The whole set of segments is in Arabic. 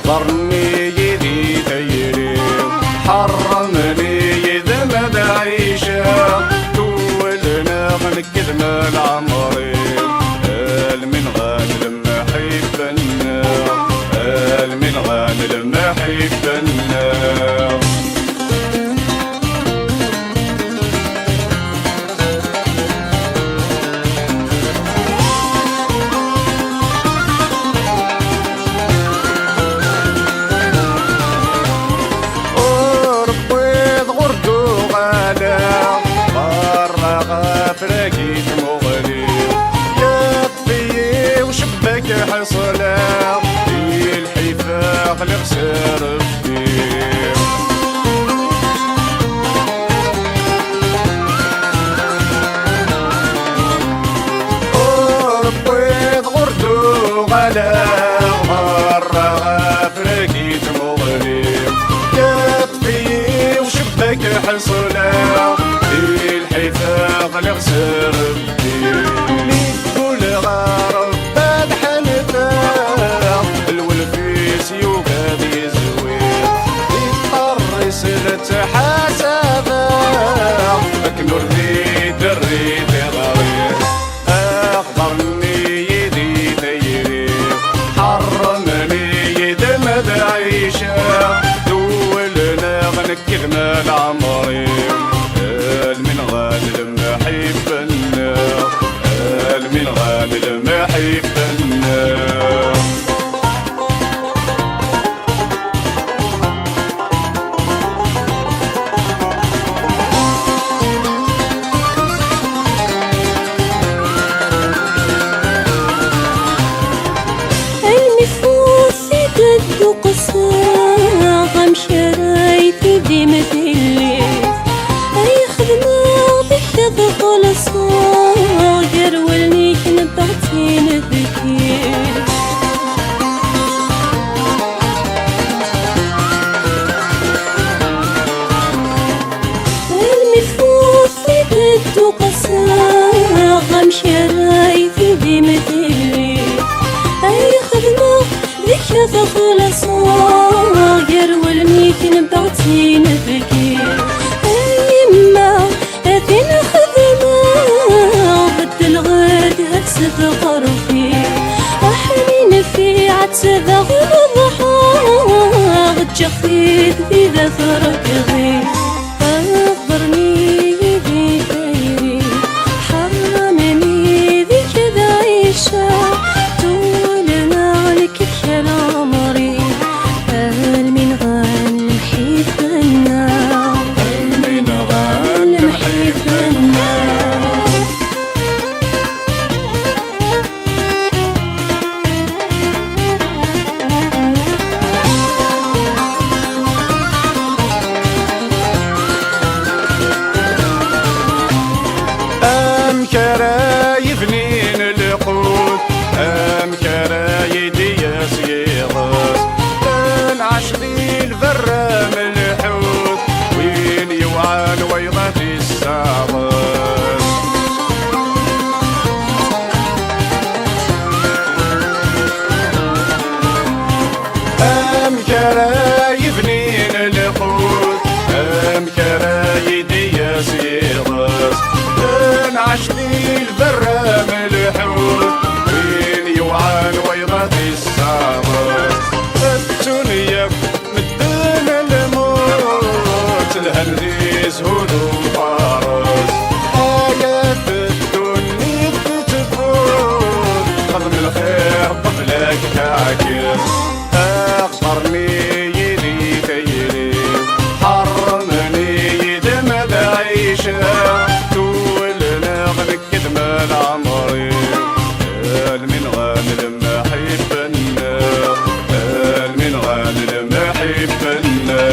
أخضرني يدي ثيري حرمني إذا ما بعيشة تولنا غنكد مال عمري من غان لما حبنا من غان لما حبنا فرقيت مغري يطفي وشباك حصلة في الحفاق لخسر فيه وربيت غردو غلا مرة فرقيت مغري يطفي وشباك حصلة في الحفاق لخسر بدي كل غارب باب حنفاق الولفيس يوقاد يزوير يضطر يسلت حسابه اكنور ذي دري غريب اخضرني يدي ثيري حرمني يدم بعيشه دولنا غنكد مال عمري من غالي لما حبنا من غالي لما حبنا النفوس قد قصة غم شرايتي دي مثلي تدخل صاغر واللي كنبعتي نبكي المفوس قد قصة غم شرايفي بمثلي أي خدمة ذيك تدخل صاغر واللي كنبعتي نبكي أيما أثنى خدمة بدل غد هتسفقر فيه أحنين في عتسذا غير الضحى غد جخيت في ذا فرق غير أخضرني يدي ثيري حرمني ذي كذا عيشة تولنا عليك كل عمري من غان حيثنا كراي بنين القوت كراي دياس يغاس عشري الفرام الحوت وين يوعان ويضات السعباس كراي بنين القوت كراي دياس يغاس عشري البرام الحوت وين يوعان ويضات السعباس الدنيا مدن الموت الهنديس هدو فارس حياة الدنيا تتفوت خدم الخير قبلك تعكس اخضرني يدي ثيري حرمني يدم بعيشه غنكد مال عمري من غان لما حبنا من غان لما حبنا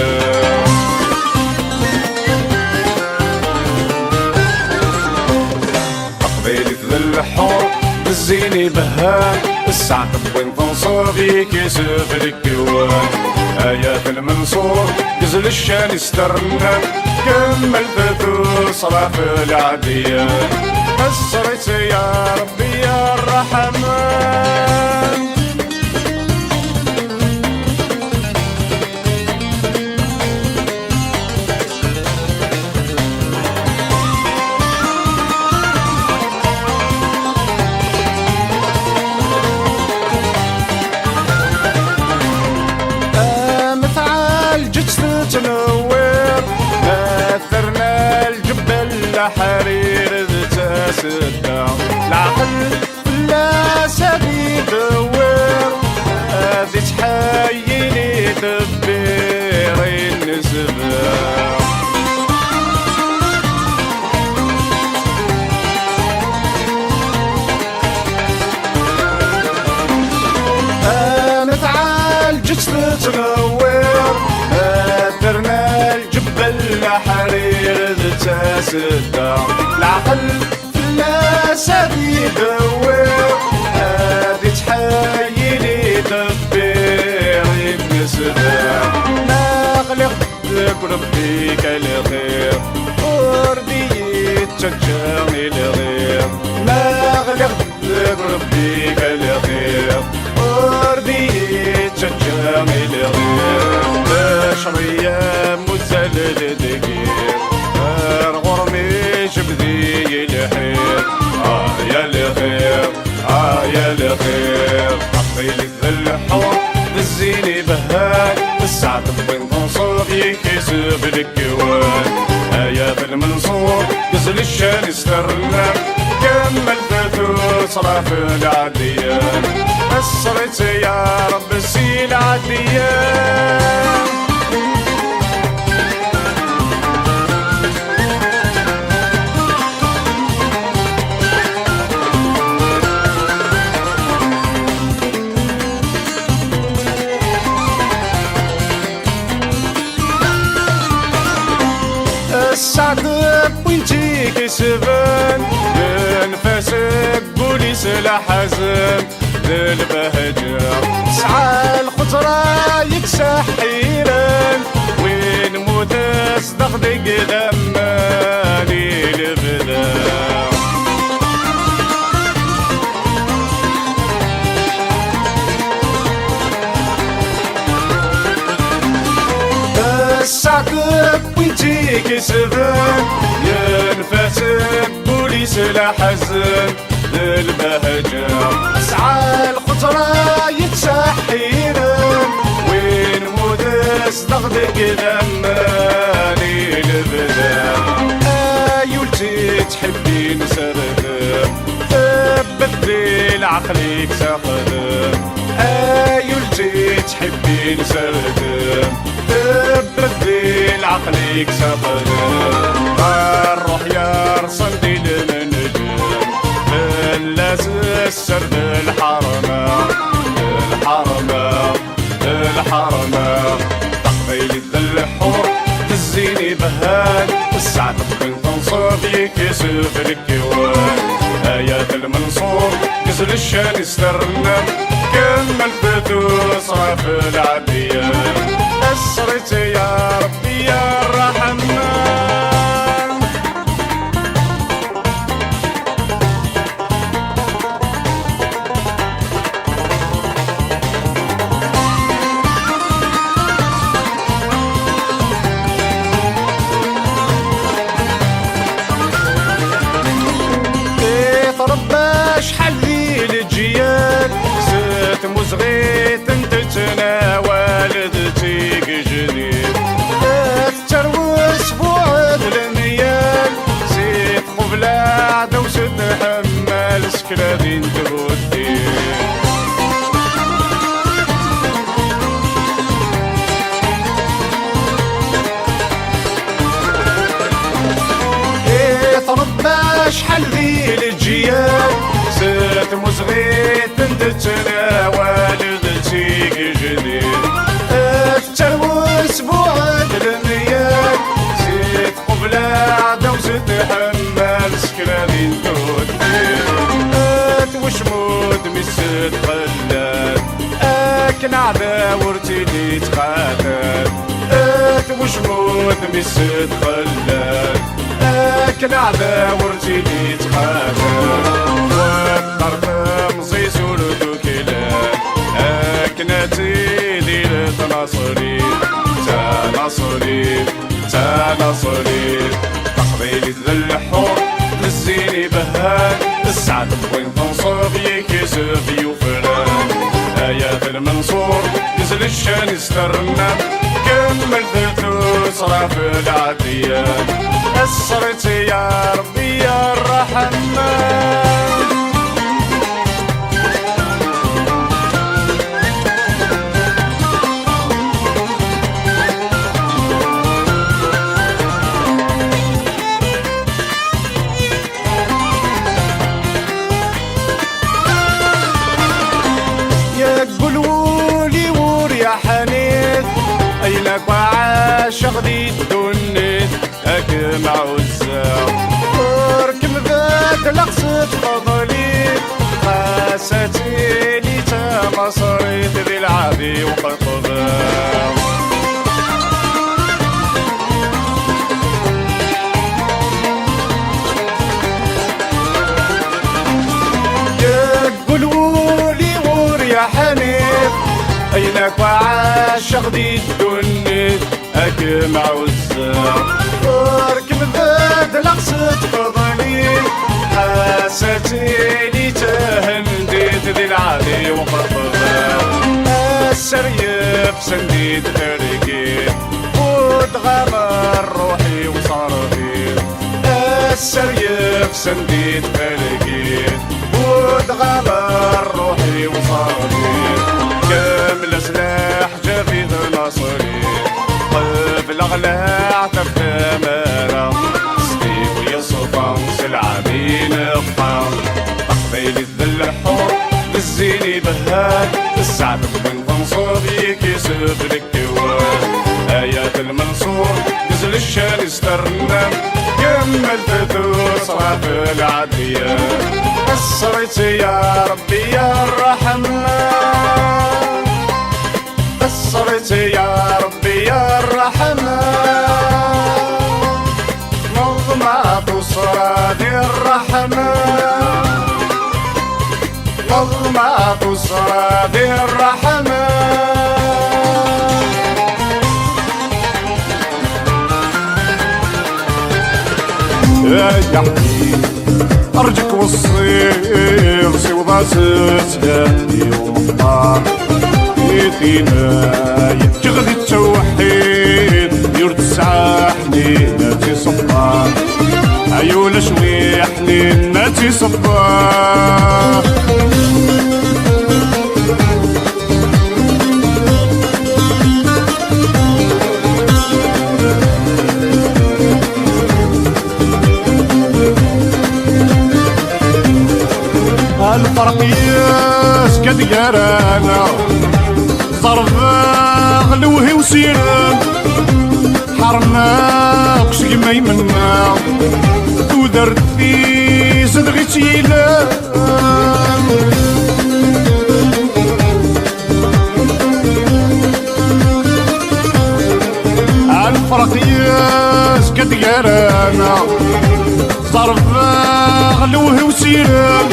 قبيلة ذا الحور بالزيني بهان الساعة وين تنصر فيك يسوف الكوان آيات المنصور جزل الشان استرنا كمل فتور صلاة العديان أسرت يا ربي يا الرحمن الحرير تاسدا العقل لا سبي دوير هذي تحييني دبيري النسبة تتغوير درنا الجبل حرير تاسدا العقل لا سبي دوير هذي تحييني دبيري النسبة نغلق ربي كالخير وردي تشجعني الغير نغلق ربي كالخير وردي تشجعني الغير بشرية مزلل دقير غرمي جبدي الحير يا الخير يا الخير عطيلي الحور بالزيني بهان الساعة وين تنصر يكسب الكوان يا في المنصور نزل الشان استرنا كمل فتوس صراف العديان أسرت يا رب السيل عديان السعد وينتي كسبان بنفسك بوليس لحزن للبهجة سعى الخطرة يكسح حيران وين مودس دغدق دماني لبدا السعد وينتي كسبان ينفسك بوليس لحزن للبهجة سعى الخطرة يتسحيران وين مودس دغدق دماني لبدا يولتي تحبي نسردم تبدل عقلك تاخدم يولتي تحبي نسردم تبدل عقلك تاخدم الروح يا رصندي للنجم اللاز السرد الحرمة تقبيل الحور تزيني بهان السعد بين تنصب يكسف الكوان آيات المنصور قزل الشان استرنا كمل فتوس صاف العديان أسرت يا ربي يا الرحمن مزغيت انت تناول ذتيك جديد تتروس بوعد الميال زيت قبلة دوسة حمال سكرادين تهدي تربى شحال ذي الجيال زيت مزغيت انت تناول ذتيك جديد تتروس بوعد الميال زيت قبلة دوسة حمال سكرادين تهدي وشمود مسد خلات اكن عداورتي اللي تقاتل وشمود مسد خلات اكن عداورتي اللي تقاتل والطرف مزيز ولدو كلاب اكن تيدي لتناصري تناصري تقبيل الحور الزيني بهان السعد وين تنصب يكسب يوفران آيات المنصور نزل الشان يسترنا كمل ثلث راه في العديان أسرت يا ربي يا الرحمن قولولي ور يا حنيت أينك وعاشق دي الدنيت هاك مع وزاو وركم ذاك لقصة فضلي خاستي لي تا مصريت ذي العادي وقطباو يا حنيف أينك وعاشق دي الدنيا هاك مع وزاو وركب ذات لقصة فضلي حاستي لي تهنديت ذي العالي وقرباو السريف سنديت تركيت وتغامر روحي وصرفي السريف سنديت تركيت وتغامر روحي وصاري كامل سلاح جافي ناصري قبل غلاع تبدا مارا ستيف يصفى سلعبين الطعم قبيل الذل الحور بالزيني بهاد السعد من تنصب يكسب الكوان آيات المنصور نزل الشان يسترنا كمل تدوس رافع العديان أسرت يا ربي يا الرحمن أسرت يا ربي يا الرحمن نظمة صراد الرحمن نظمة صراد الرحمن يا حبيبي أرجك والصير سوى ستهدي ومطار يدينا يتغذي التوحيد يرد الساعة حنيناتي صبار عيونا شوي حنيناتي صبار الفرق ياس كديارانا ضربا غلوهي وسيران حرنا كشي ما يمنا ودرت في صدغي تيلان الفرق ياس كديارانا ضربا غلوهي وسيران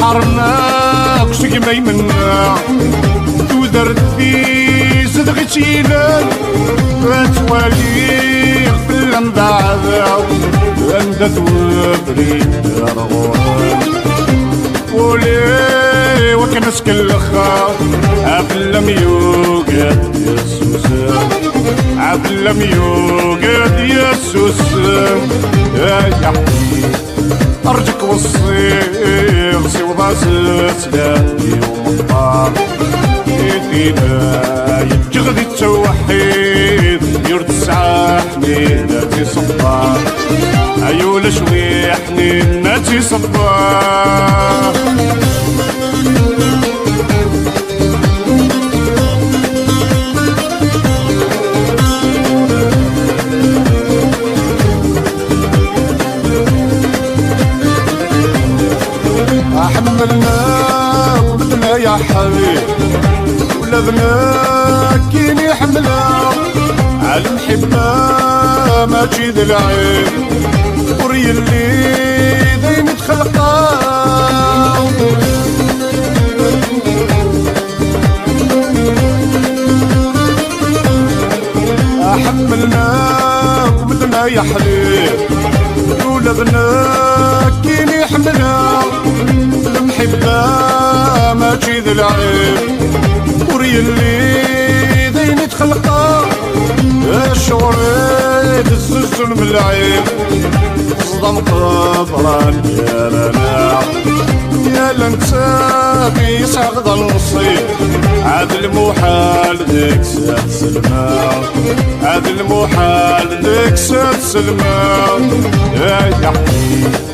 حرنا كشي ما يمنا ودرت في صدغي تيلان توالي قبل مبعدا أندت وبريد رغوان ولي وكنس كل خاف عبلم يوقد يا سوسان عبلم يوقد يا سوسان يا حبيبي أرجك والصيغ سوى سلسلاتي ومطار يدينا يتغذي التوحيد يرد الساعة حنيناتي صبار عيونا شوي حنيناتي صبار حملنا وبدنا يا حبيب ولادنا كين يحملنا على المحبة ما تجيد العين وري اللي دايم تخلقا حملنا وبدنا يا حبيب ولادنا كين يحملنا المحبة ما تجي ذي العيب وري اللي دين تخلقه الشعور تزز من العيب صدام قبران يا لالا يا لنتا بيسعد النصيب عاد المحال ديك سات سلمان عاد المحال ديك سات سلمان يا حبيبي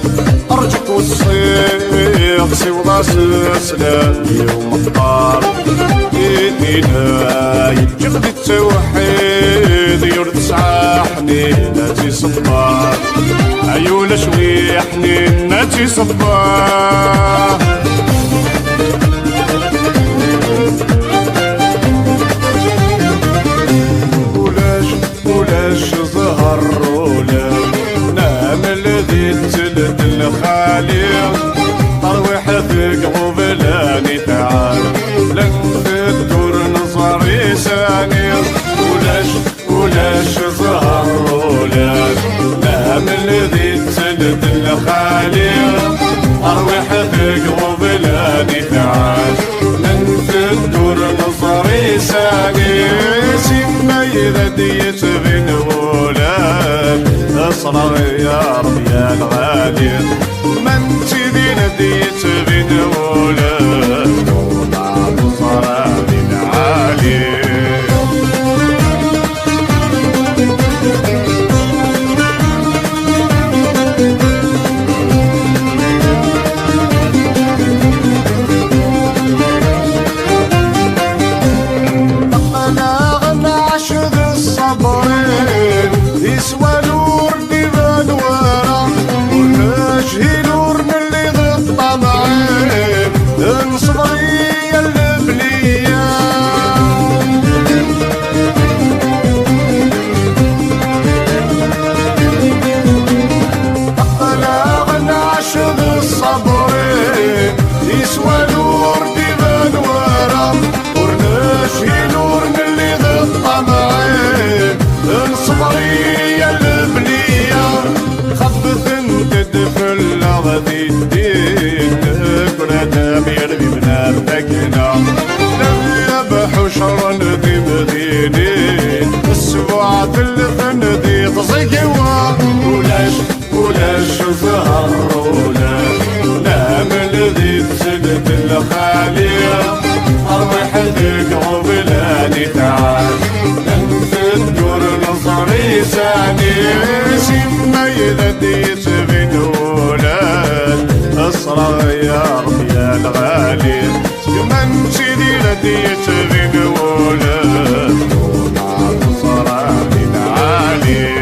أرجوك والصيغ سوى سلامي ومطار إيدينا يجغد التوحيد يرد ساعة حنيناتي صبار عيولة شوي حنيناتي صبار ولاش ظهر ولاش نعمل ذي الجلد الخالي طروح في قبلاني تعال لن تدور نظري ثاني ولاش ظهر ولاش نعمل ذي الجلد الخالي طروح في قبلاني تعال لن تدور نظري ثاني سما إذا ديت بين ولاد أصرار يا رب يا الغالي من تدين ديت بين ولاد وطعم صرار العالي يسوى نور ديفان ورا ونجهي نور من اللي ضد طمعين انصبري البلية أنا غنى عشق الصبرين يسوى نور ديفان ورا ونجهي نور من اللي ضد طمعين انصبري غادي الدين كنا ميربي من ارتكنا لم يبحو شرا ذي مدينين السبوع تلفن ذي تصيقوا ولاش ظهر ولاش نعمل ذي تسدد الخالية أروح ذيك غبلاني تعال لن تذكر نظري ثاني سما إذا ديت بين أسرى يا رب يا الغالي من سيدي لديت بين ولاد ومع صراط عالي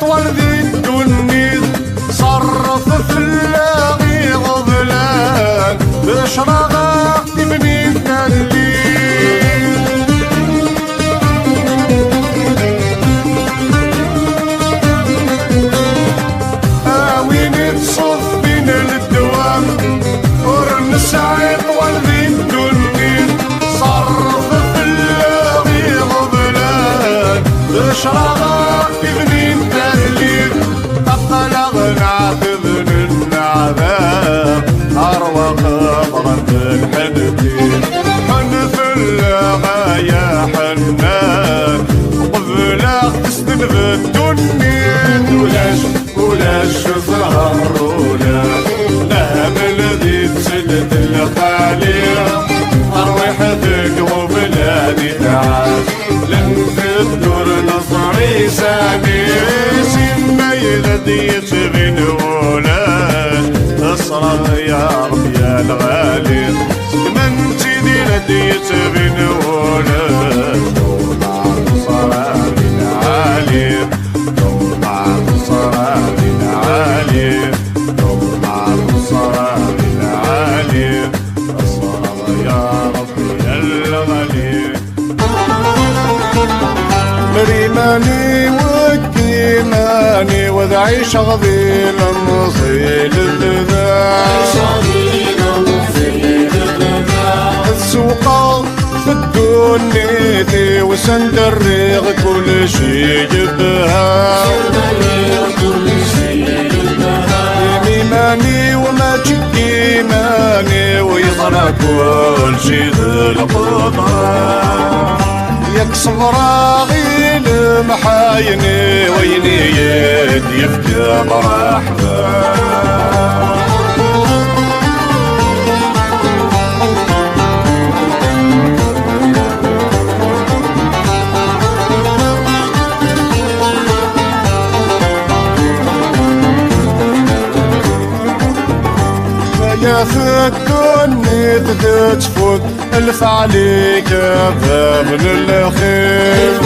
والذي الدنيا صرف في اللاغي غضلان بشرغة تبني الليل وين تصف بين الدوام ورنس عيط والذي الدنيا صرف في اللاغي غضلان بشرغة تبني نعتذر النعذاب أروى قبرة الحنفين حنف اللغة يا حنان قبلك تسند بالدنيا ولاش ظهر ولاش نعمل ذي تسند الخالية أروح ذيك وبلادي تعال لن تدور نظري سامي سما إذا ديت بين ولاد أسرى يا رب يا الغالي من تدي لديت بين ولاد ومع صرار العالي ومع صرار العالي ومع صرار العالي أسرى يا رب يا الغالي مريماني وكيماني وذعي شغضي المصيل السوق في الدنيا وسندرغ كل شي جبها إيماني وما تشكي إيماني ويصرى كل شي ذي القضاء ياك صبراغي لمحايني ويني يد يفدى مرحبا يا فكرني تتفوت الف عليك باب الخير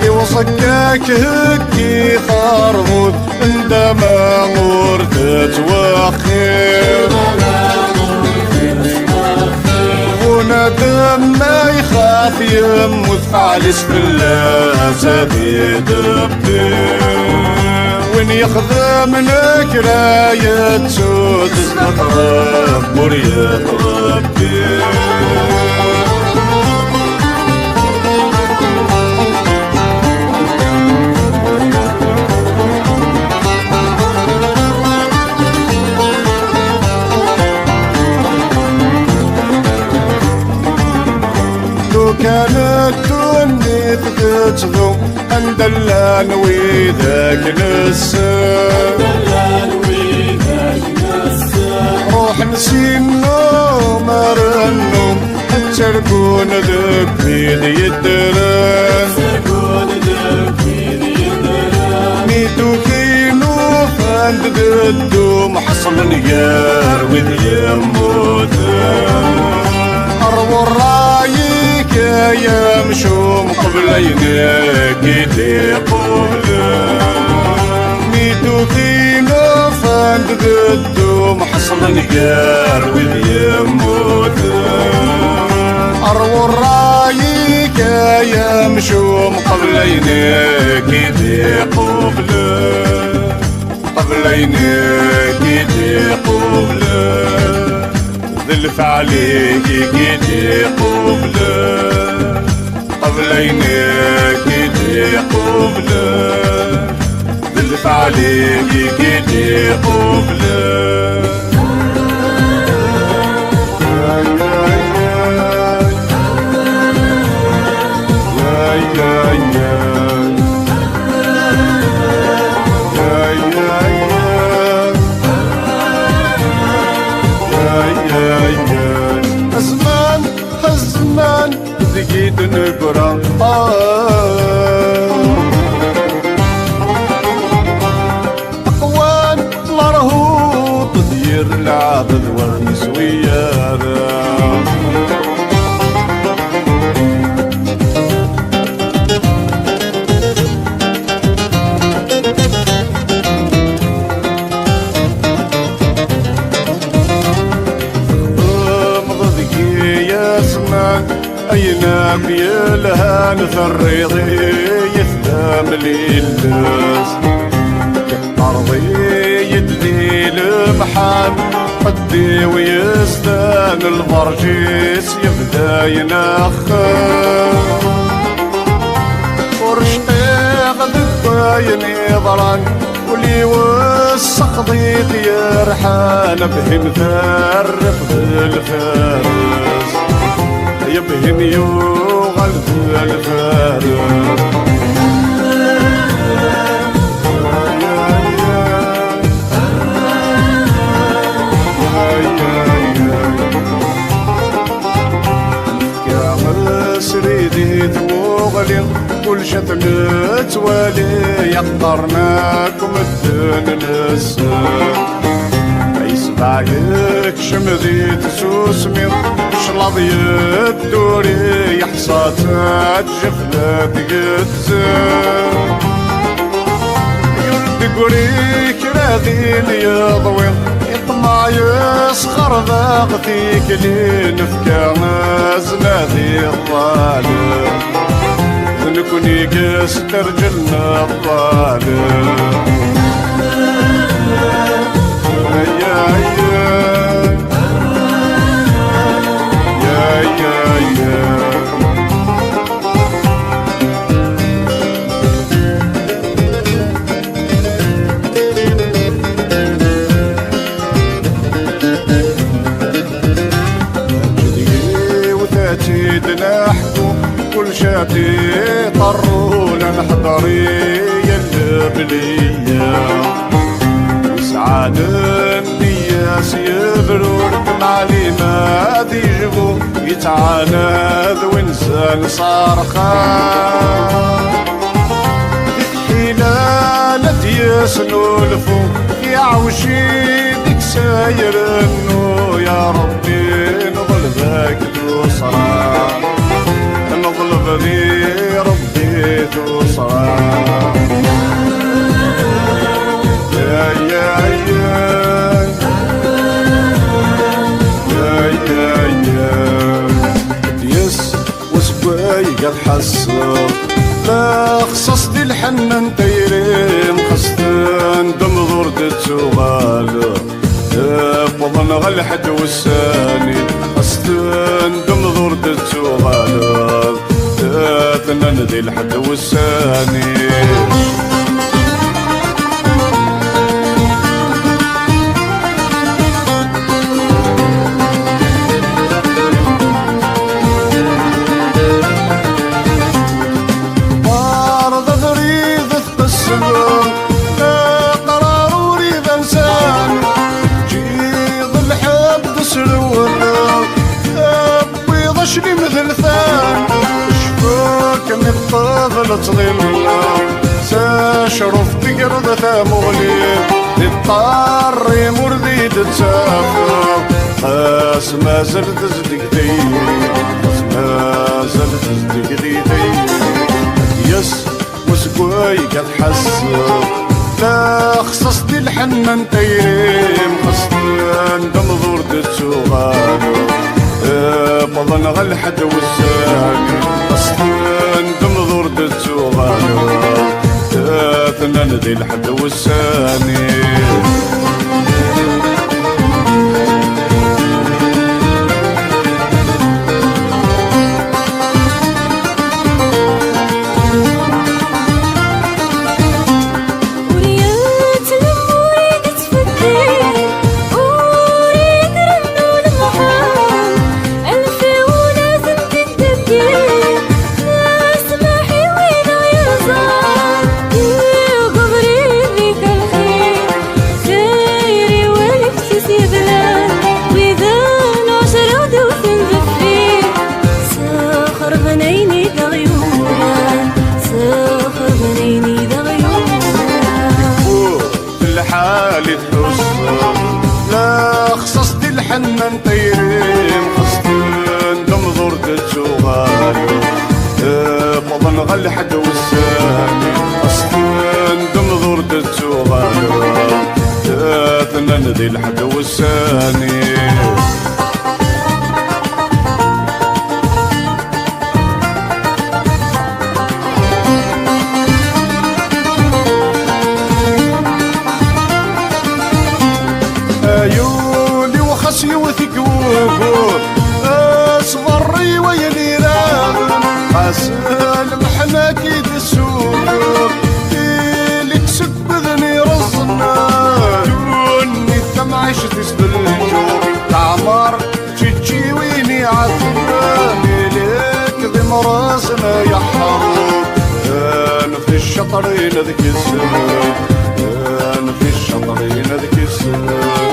يوصكاك هكي خربوط عندما غور تتوخير وندم ما يخاف يموت فعلس بالله سبيد الدين وين يخدمنك راية سود تطرب ورية ربي لو كانت توني تتغو اندلان ويداك نسا روح نسينو مرنو ترقون ذك بيد يدران ميتو كينو فاند ذدو محصل نيار وذ يموتان أرو الرايك يا مشوم قبل عينيك قبل ميتو كينو فاند ذدو محصل نيار وذ يموتان أرو الرايك يا مشوم قبل عينيك قبل عينيك قبل ذلف عليك كيدي قبل عينيك قبل ذلف عليك كيدي قبل الزمان زيد نقرا أقوان لرهوط دير العبد والنسوية أينام يلها نثريضي يثام للناس أرضي يدلي المحام قدي ويستان البرجيس يبدا ينخر ورشتي غدد يضران ولي وسق ضيق يرحان بهم ثرف بالفارس يبهن يوغل الفارس كامل سريدي توغلي كل شتلت ولي يقدرناكم الدن السن يسبعك شمذيت سوسمي شلض يدوري يحصات جفلات قدزان يرد قريك راذين يضوي يطمع يسخر ذاقتيك لين في كناز نادي الظالم نكون يقاس ترجلنا الظالم نحكو كل شاتي طرونا نحضري البلية وسعاد النياس يبرون معلي ما يجبو يتعاند وإنسان صار خان حلالة يسنو الفو يعوشي ديك ساير انو يا ربي نظل ذاك توصرا نظل ذي ربي توصرا يا يا يا يا يا يا ديس وسباي قد حسر لا خصصتي الحنان تيرين خصتن دم ضرد تسوغالو بضن غالحد والساني خصتن دم ضرد تسوغالو تنن ذي الحد والساني شني مثل ثان شفاك من الطاغل تغلنا ساشرف تقرض ثامولي للطار يمر ذي تتسافر خاس ما زلت زدك ديري خاس ما زلت زدك ديري يس وسقوي قد حسر لا خصصتي الحنان تيريم خصتن دم ضرد تسوغالو بضن غالحد والساقي خصتن دم ضرد تسوغالو تنن ذي الحد والساني لا خصصتي الحنان تيرين خصتن دم ضرد تسوغالو بضن غالحد والساني خصتن دم ضرد تسوغالو تنن ذي الحد والساني عيوني وخصي وثقوبور اصبري ويلي راب حسن محناكي تسوق اللي تسك بذني رصنا دوني ثم عشت سبلجو تعمر تجي ويني عطراني لك ذي مراسنا يا حروب انا في الشطرين ذيك السنة انا في الشطرين ذيك السنة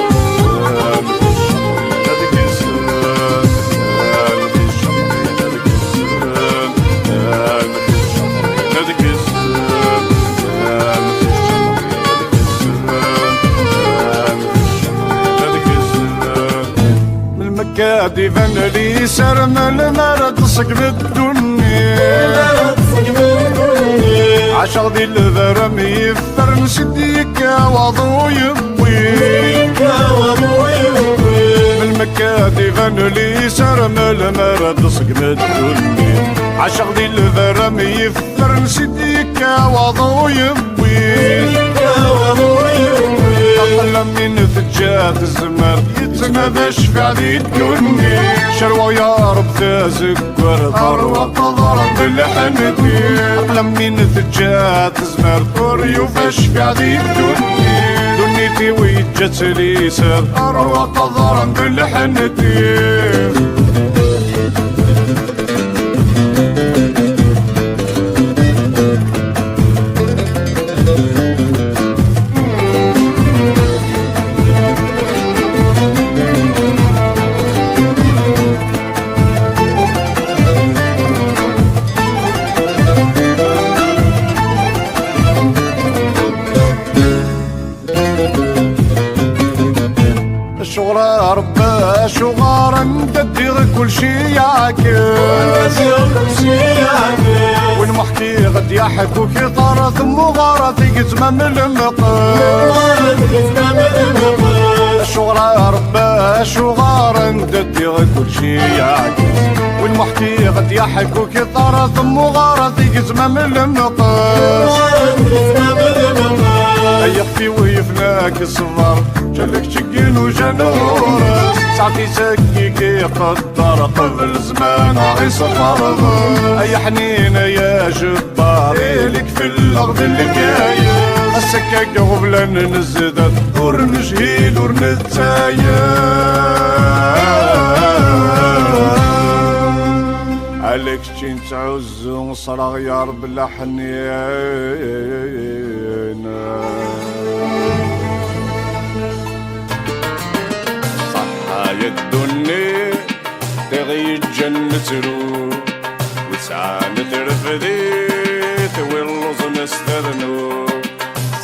كادي فن لي سرمل مرد صقب الدنيا عشر ذي الذرم يفر نسديك وضو يبوي بالمكة كادي غن لي سرمل مرد سقمت دوني عشق دي الفرم يفر نسيتك وضو يبوي أقل من ثجات الزمر يتنبى شفع دي الدني شروع يا رب تزكر ثروة قدر بالحندي أقل من ثجات الزمر يوفى شفع دي الدني دنيتي ويجت لي سر ثروة قدر بالحندي شغرة ربا شغارا ندير كل شي يعكس والمحكي غد يحكو كي طار ثم غارتي قزمة من المقاس شغرة ربا شغارا ندير كل شي يعكس والمحكي غد يحكو كي طار ثم غارتي قزمة من المقاس يخفي ويفناك الصغار جالك شقين وجنور ساعتي سكيك يقدر قبل زمان غي صفر اي حنين يا جبار لك في الارض الكاية السكاك قبل نزدت ورنجهيل ورنتايا عليك شين تعز وصرغ يا رب الحنين صحايا الدنيا تغي الجنة رو وسعانة رفديت واللوز نسترنو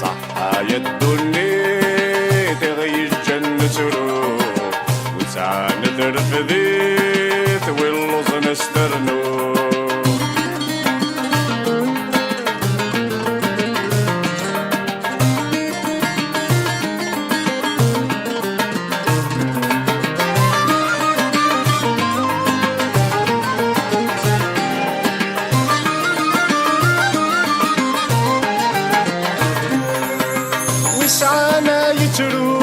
صحايا الدنيا تغي الجنة رو وسعانة رفديت واللوز نسترنو وسعانا يترو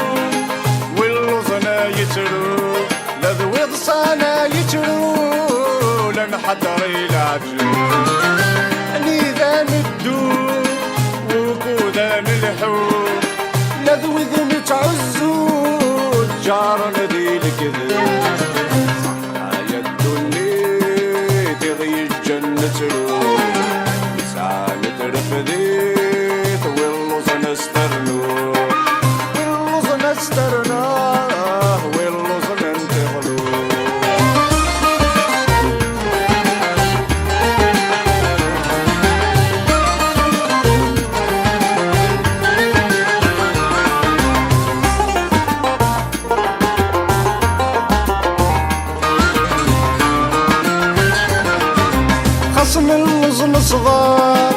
واللوزنا يترو لذوي ضصانا يترو لن حضر العجل نيذان الدور وقودان الحور لذوي ذن تعزو جار ذي الكذب صحايا الدنيا تغي الجنة رو وسعانا ترفديت واللوزنا استرنو استرناه واللوز ننتظلو خصم اللوز صغار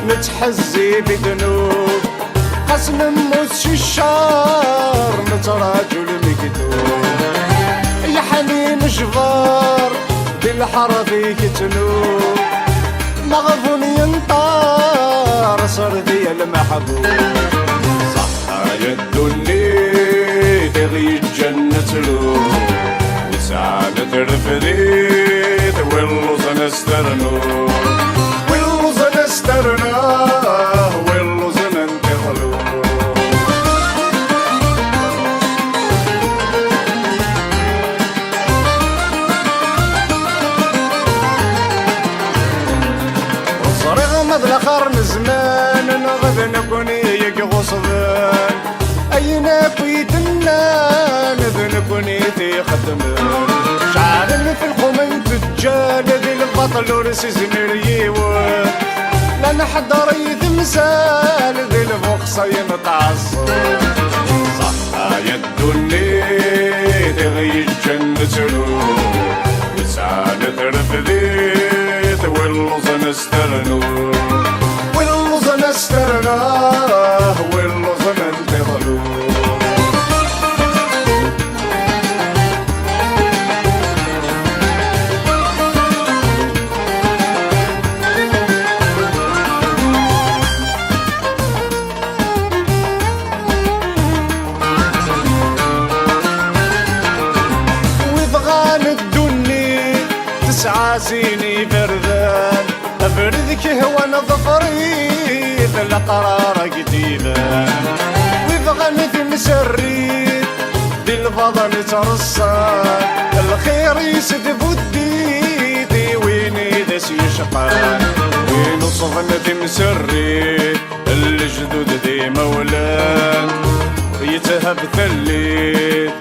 نتحزي بذنوب خصم موس الشار نتراجل مكتوب يا حنين جبار بالحر فيك تنوب مغفون ينطار صردي المحبوب صحايا الدنيا تغي الجنة له وسعادة رفديت واللوز نسترنو واللوز نسترناه واللوز ننتظلو الآخر زمان نغذ نكوني يقصدان أين كويتنا نذ نكوني تخدمان شعر في القمن تجال ذي البطل ورسيز مريوان لن حضر يتمثال ذي الفقصة ينتعصر صحايا الدنيا تغي الجنة روح وسعادة رفديت واللوز نسترنو واللوز نسترناه واللوز ننتظلو حزيني بردان بردك هو نظفري القرار قديما ويبغى نثم سريت بالفضل ترصان الخير يسد بديدي ويني داس يشقى وين وصف ندم سريت الجدود دي مولان يتهب ثليت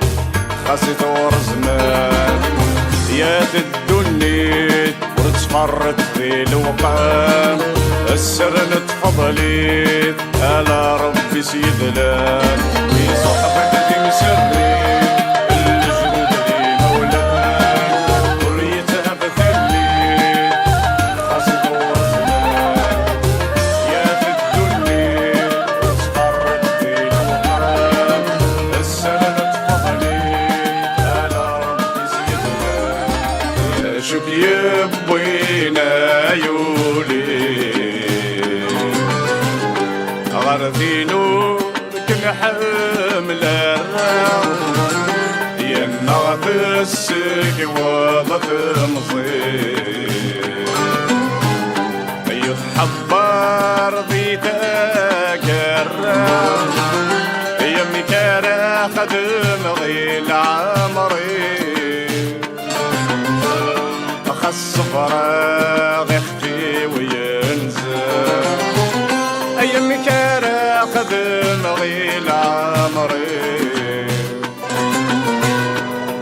خاصي طور زمان يا تدنيت وتفرت في الوقام السر نتفضليت على ربي سيدلان في صحبك دي مسريت الجنود دي مولان وريتها بثليت خاصي طور زمان يا تدنيت وتفرت في الوقام السر نتفضليت على ربي سيدلان شوف يبوينا يولي غرفينو كنحمل يا النغط السك وضت مصير يتحبر بيتك الرام يا مكارا خدم غيل عمري خص فراغ يختي وينزل ايام كارا خدم غيل عمري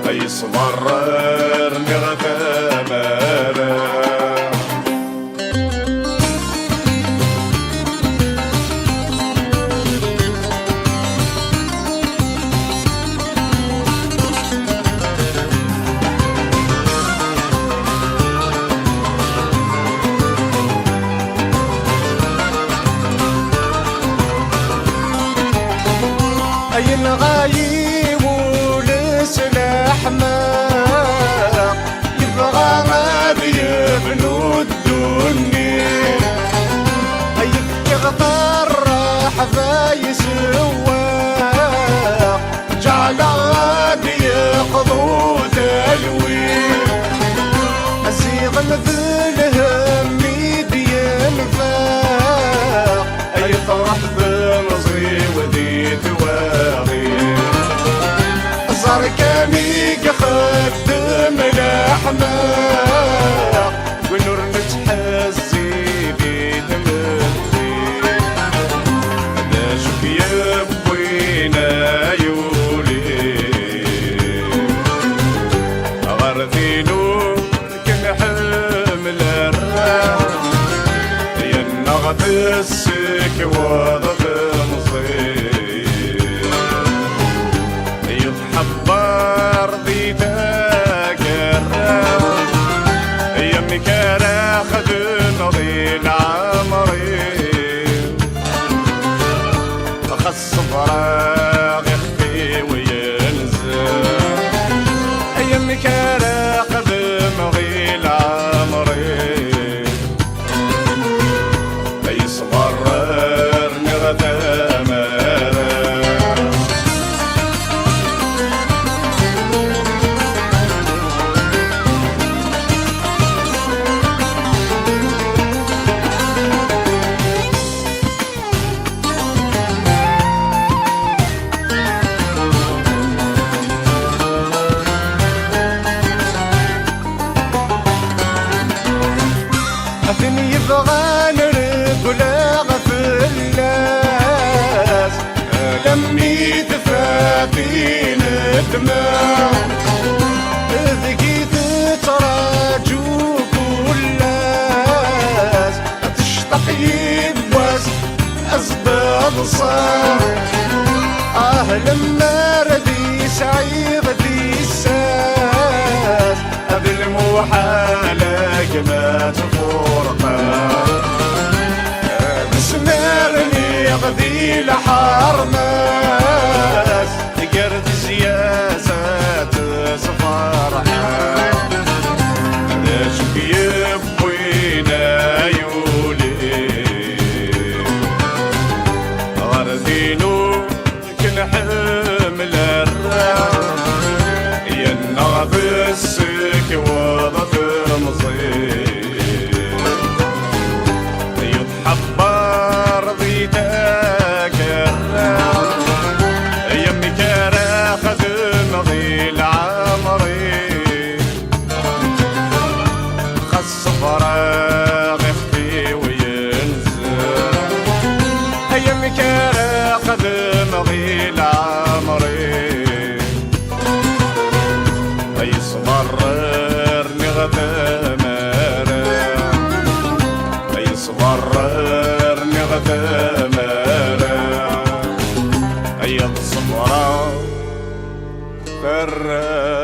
يصبر نغثى مالا أي الغايب والسلاح ما يبغى غادي يبنو الدنيا أي يغطر راح فايس الواق جعل غادي يقضوا تلوين أزيغ مثلهم ميديا نفاق أي طرح بمصري ودي تواغي صار كاني خدم الأحماق ونور نتحزي في تمثي نشوف يبوينا يولي غرفينو كنحمل الرام يا النغط السك وضغط مصير يتحبر بيتك الرام يا مكارا خدم غيل عمري خص فراغ يخفي وينزل يا مكارا خدم غيل عمري يصبر نغثى مالا أثن يبغى نرقل في الناس لمي تفاتي الدماء ذكيت تراجو كل الناس تشتاق يبواس أسباب صار لما ردي سعيد دي الساس بالمحالة ما تفرقا مسمارني غذي لحرماس قرد زيازات صفارحا نشوف يبوينا يولي غردينو كنحمل الرام يا النغط السك وضت مصير مغيل عمري يصبر نغدا مرا يصبر نغدا مرا يتصبر فرا